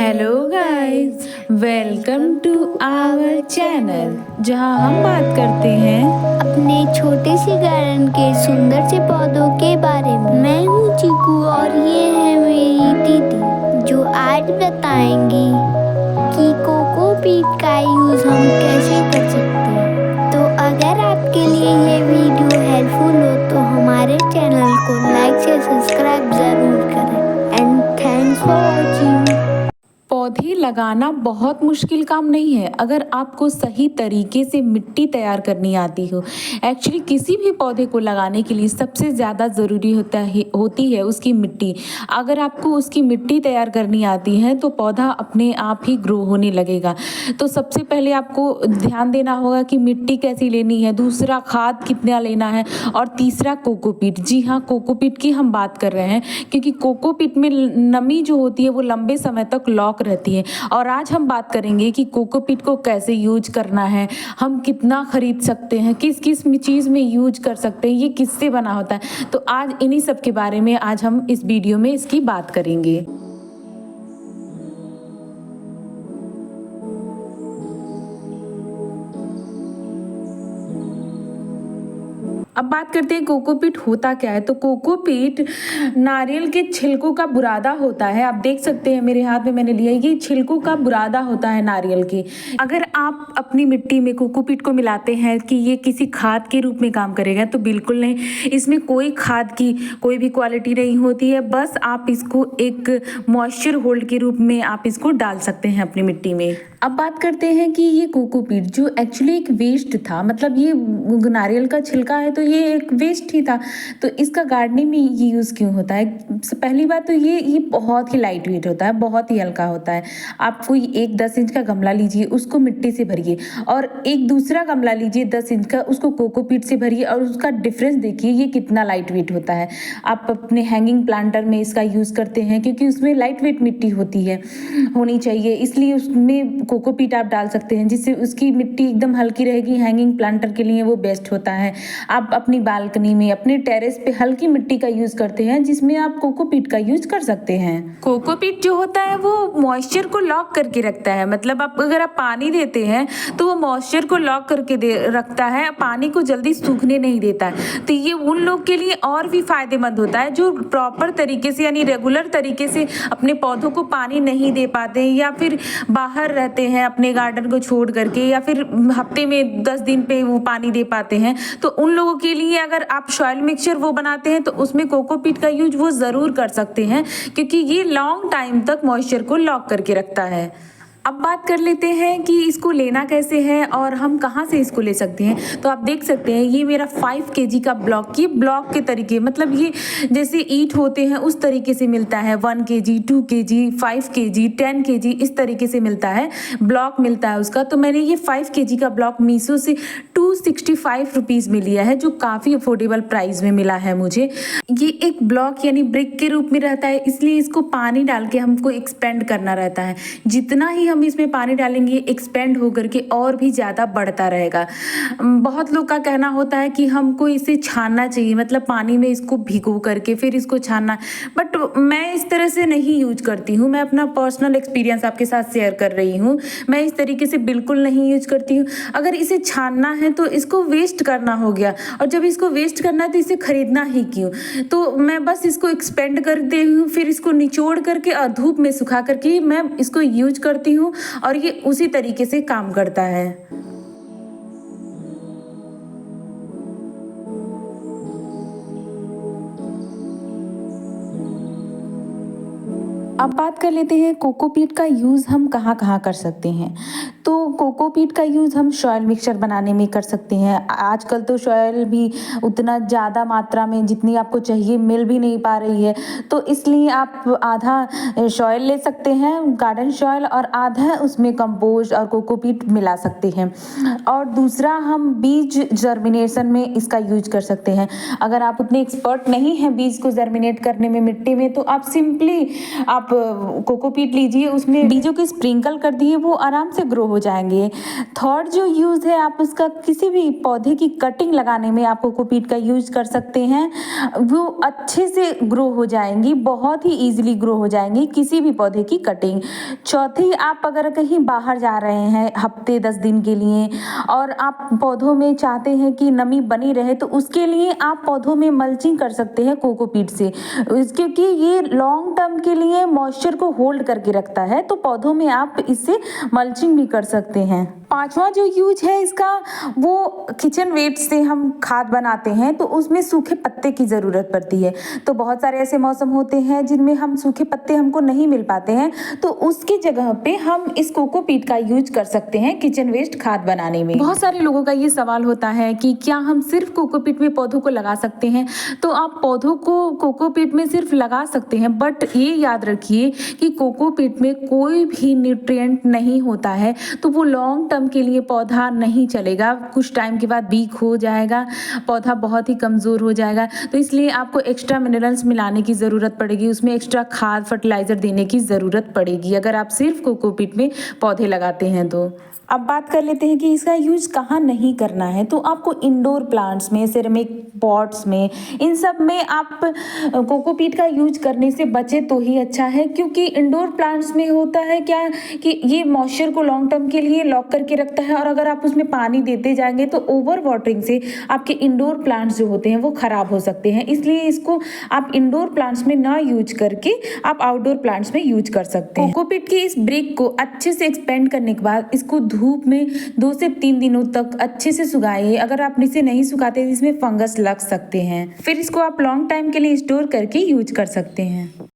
Hello guys, welcome to our channel जहां हम बात करते हैं अपने छोटे से गार्डन के सुंदर से पौधों के बारे में। मैं हूँ चीकू और ये है मेरी दीदी जो आज बताएंगी कि कोकोपीट का यूज हम कैसे कर सकते हैं। तो अगर आपके लिए ये वीडियो हेल्पफुल हो तो हमारे चैनल को लाइक से सब्सक्राइब जरूर करें। And thanks for watching. पौधे लगाना बहुत मुश्किल काम नहीं है अगर आपको सही तरीके से मिट्टी तैयार करनी आती हो। एक्चुअली किसी भी पौधे को लगाने के लिए सबसे ज़्यादा ज़रूरी होती है उसकी मिट्टी। अगर आपको उसकी मिट्टी तैयार करनी आती है तो पौधा अपने आप ही ग्रो होने लगेगा। तो सबसे पहले आपको ध्यान देना होगा कि मिट्टी कैसी लेनी है, दूसरा खाद कितना लेना है और तीसरा कोकोपीट। जी हाँ, कोकोपीट की हम बात कर रहे हैं क्योंकि कोकोपीट में नमी जो होती है वो लंबे समय तक लॉक रहती है। और आज हम बात करेंगे कि कोकोपीट को कैसे यूज करना है, हम कितना खरीद सकते हैं, किस किस चीज़ में यूज कर सकते हैं, ये किससे बना होता है। तो आज इन्हीं सब के बारे में आज हम इस वीडियो में इसकी बात करेंगे। अब बात करते हैं कोकोपीट होता क्या है। तो कोकोपीट नारियल के छिलकों का बुरादा होता है। आप देख सकते हैं मेरे हाथ में मैंने लिया है, ये छिलकों का बुरादा होता है नारियल के। अगर आप अपनी मिट्टी में कोकोपीट को मिलाते हैं कि ये किसी खाद के रूप में काम करेगा, तो बिल्कुल नहीं। इसमें कोई खाद की कोई भी क्वालिटी नहीं होती है, बस आप इसको एक मॉइस्चर होल्ड के रूप में आप इसको डाल सकते हैं अपनी मिट्टी में। अब बात करते हैं कि ये कोकोपीट जो एक्चुअली एक वेस्ट था, मतलब ये नारियल का छिलका है तो ये एक वेस्ट ही था, तो इसका गार्डनिंग में ये यूज़ क्यों होता है। पहली बात तो ये बहुत ही लाइट वेट होता है, बहुत ही हल्का होता है। आप कोई एक 10 इंच का गमला लीजिए, उसको मिट्टी से भरिए और एक दूसरा गमला लीजिए 10 इंच का, उसको कोकोपीट से भरिए और उसका डिफरेंस देखिए ये कितना लाइट वेट होता है। आप अपने हैंगिंग प्लांटर में इसका यूज़ करते हैं क्योंकि उसमें लाइट वेट मिट्टी होनी चाहिए, इसलिए उसमें कोकोपीट आप डाल सकते हैं जिससे उसकी मिट्टी एकदम हल्की रहेगी। हैंगिंग प्लांटर के लिए वो बेस्ट होता है। आप अपनी बालकनी में, अपने टेरेस पे हल्की मिट्टी का यूज़ करते हैं जिसमें आप कोकोपीट का यूज़ कर सकते हैं। कोकोपीट जो होता है वो मॉइस्चर को लॉक करके रखता है, मतलब अगर आप पानी देते हैं तो वो मॉइस्चर को लॉक करके रखता है, पानी को जल्दी सूखने नहीं देता है। तो ये उन लोग के लिए और भी फायदेमंद होता है जो प्रॉपर तरीके से यानी रेगुलर तरीके से अपने पौधों को पानी नहीं दे पाते हैं या फिर बाहर रहते हैं अपने गार्डन को छोड़ करके, या फिर हफ्ते में 10 दिन पे वो पानी दे पाते हैं। तो उन लोगों के लिए अगर आप सॉइल मिक्सचर वो बनाते हैं तो उसमें कोकोपीट का यूज वो ज़रूर कर सकते हैं क्योंकि ये लॉन्ग टाइम तक मॉइस्चर को लॉक करके रखता है। अब बात कर लेते हैं कि इसको लेना कैसे है और हम कहाँ से इसको ले सकते हैं। तो आप देख सकते हैं ये मेरा 5 kg का ब्लॉक, ये ब्लॉक के तरीके, मतलब ये जैसे ईंट होते हैं उस तरीके से मिलता है। 1 kg, 2 kg, 5 kg, 10 kg इस तरीके से मिलता है, ब्लॉक मिलता है उसका। तो मैंने ये 5 kg का ब्लॉक मीशो से 265 रुपीज़ में लिया है, जो काफ़ी अफोर्डेबल प्राइस में मिला है मुझे। ये एक ब्लॉक यानी ब्रिक के रूप में रहता है, इसलिए इसको पानी डाल के हमको एक्सपेंड करना रहता है। जितना ही हम इसमें पानी डालेंगे एक्सपेंड होकर के और भी ज़्यादा बढ़ता रहेगा। बहुत लोग का कहना होता है कि हमको इसे छानना चाहिए, मतलब पानी में इसको भिगो करके फिर इसको छानना, बट मैं इस तरह से नहीं यूज करती हूँ। मैं अपना पर्सनल एक्सपीरियंस आपके साथ शेयर कर रही हूँ। मैं इस तरीके से बिल्कुल नहीं यूज करती हूँ। अगर इसे छानना है तो इसको वेस्ट करना हो गया, और जब इसको वेस्ट करना है तो इसे खरीदना ही क्यों। तो मैं बस इसको एक्सपेंड करती हूँ, फिर इसको निचोड़ करके और धूप में सुखा करके मैं इसको यूज करती हूँ और ये उसी तरीके से काम करता है। अब बात कर लेते हैं कोकोपीट का यूज़ हम कहाँ कहाँ कर सकते हैं। तो कोकोपीट का यूज़ हम सॉइल मिक्सचर बनाने में कर सकते हैं। आजकल तो सॉइल भी उतना ज़्यादा मात्रा में जितनी आपको चाहिए मिल भी नहीं पा रही है, तो इसलिए आप आधा सॉइल ले सकते हैं, गार्डन सॉइल, और आधा उसमें कंपोस्ट और कोकोपीट मिला सकते हैं। और दूसरा हम बीज जर्मिनेशन में इसका यूज कर सकते हैं। अगर आप उतने एक्सपर्ट नहीं हैं बीज को जर्मिनेट करने में मिट्टी में, तो आप सिंपली आप कोकोपीट लीजिए, उसमें बीजों को स्प्रिंकल कर दिए, वो आराम से ग्रो हो जाएंगे। थर्ड जो यूज़ है, आप उसका किसी भी पौधे की कटिंग लगाने में आप कोकोपीट का यूज कर सकते हैं, वो अच्छे से ग्रो हो जाएंगी, बहुत ही ईजिली ग्रो हो जाएंगी किसी भी पौधे की कटिंग। चौथी, आप अगर कहीं बाहर जा रहे हैं हफ्ते 10 दिन के लिए और आप पौधों में चाहते हैं कि नमी बनी रहे, तो उसके लिए आप पौधों में मल्चिंग कर सकते हैं कोकोपीट से, क्योंकि ये लॉन्ग टर्म के लिए मॉइस्चर को होल्ड करके रखता है, तो पौधों में आप इससे मल्चिंग भी कर सकते हैं। पांचवा जो यूज है इसका, वो किचन वेस्ट से हम खाद बनाते हैं, तो उसमें सूखे पत्ते की ज़रूरत पड़ती है। तो बहुत सारे ऐसे मौसम होते हैं जिनमें हम सूखे पत्ते हमको नहीं मिल पाते हैं, तो उसकी जगह पे हम इस कोकोपीट का यूज कर सकते हैं किचन वेस्ट खाद बनाने में। बहुत सारे लोगों का ये सवाल होता है कि क्या हम सिर्फ कोकोपीट में पौधों को लगा सकते हैं? तो आप पौधों को कोकोपीट में सिर्फ लगा सकते हैं, बट ये याद रखिए कि कोकोपीट में कोई भी न्यूट्रिएंट नहीं होता है, तो वो लॉन्ग टर्म के लिए पौधा नहीं चलेगा। कुछ टाइम के बाद वीक हो जाएगा, पौधा बहुत ही कमज़ोर हो जाएगा। तो इसलिए आपको एक्स्ट्रा मिनरल्स मिलाने की ज़रूरत पड़ेगी, उसमें एक्स्ट्रा खाद फर्टिलाइज़र देने की ज़रूरत पड़ेगी अगर आप सिर्फ कोकोपीट में पौधे लगाते हैं तो। अब बात कर लेते हैं कि इसका यूज कहाँ नहीं करना है। तो आपको इंडोर प्लांट्स में, सिरेमिक पॉट्स में, इन सब में आप कोकोपीट का यूज करने से बचे तो ही अच्छा है, क्योंकि इंडोर प्लांट्स में होता है क्या कि ये मॉइस्चर को लॉन्ग टर्म के लिए लॉक करके रखता है, और अगर आप उसमें पानी देते जाएंगे तो ओवर वाटरिंग से आपके इंडोर प्लांट्स जो होते हैं वो खराब हो सकते हैं। इसलिए इसको आप इंडोर प्लांट्स में ना यूज करके आप आउटडोर प्लांट्स में यूज कर सकते हैं। कोकोपीट की इस ब्रिक को अच्छे से एक्सपेंड करने के बाद इसको धूप में 2 से 3 दिनों तक अच्छे से सुखाइए। अगर आप इसे नहीं सुखाते तो इसमें फंगस लग सकते हैं, फिर इसको आप लॉन्ग टाइम के लिए स्टोर करके यूज कर सकते हैं।